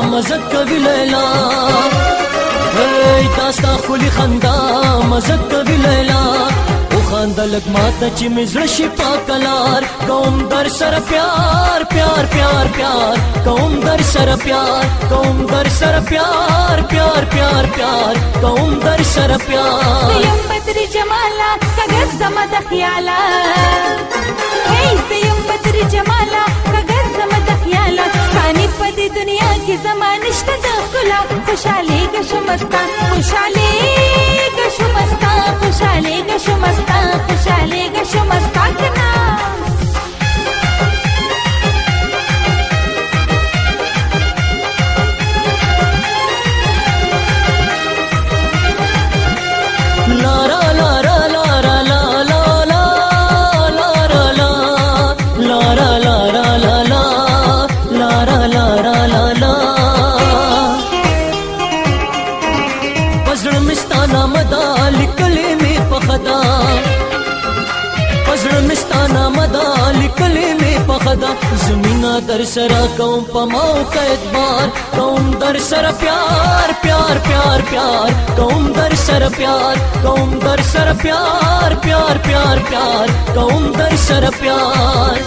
مزد کوي لیلا داستا خلی خندا مزد کوي لیلا او خندا لګ ماته چې مزړه شي پاکلار کوم در سره پیار پیار پیار پیار کوم در سره پیار کوم در سره پیار پیار پیار پیار کوم در سره پیار سیم بدر جمالا کګر زما د خیالا هی سیم بدر جمالا کګر زما د خیالا ثاني په دې دنیا کې زمانشته د ښکلا خوشالي ګشمستا خوشالي ګشمستا خوشالي ګشمستا خوشالي ګشمستا کنا لارا لارا لارا لارا لارا لارا لارا لارا لارا لارا پزړ مستانه مدا لیکلې می پخدا پزړ مستانه مدا لیکلې می پخدا زمینا در سره کوم پماو اعتبار کوم در سره پیار پیار پیار پیار کوم در سره پیار کوم در سره پیار پیار پیار پیار کوم در سره پیار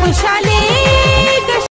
खुशाली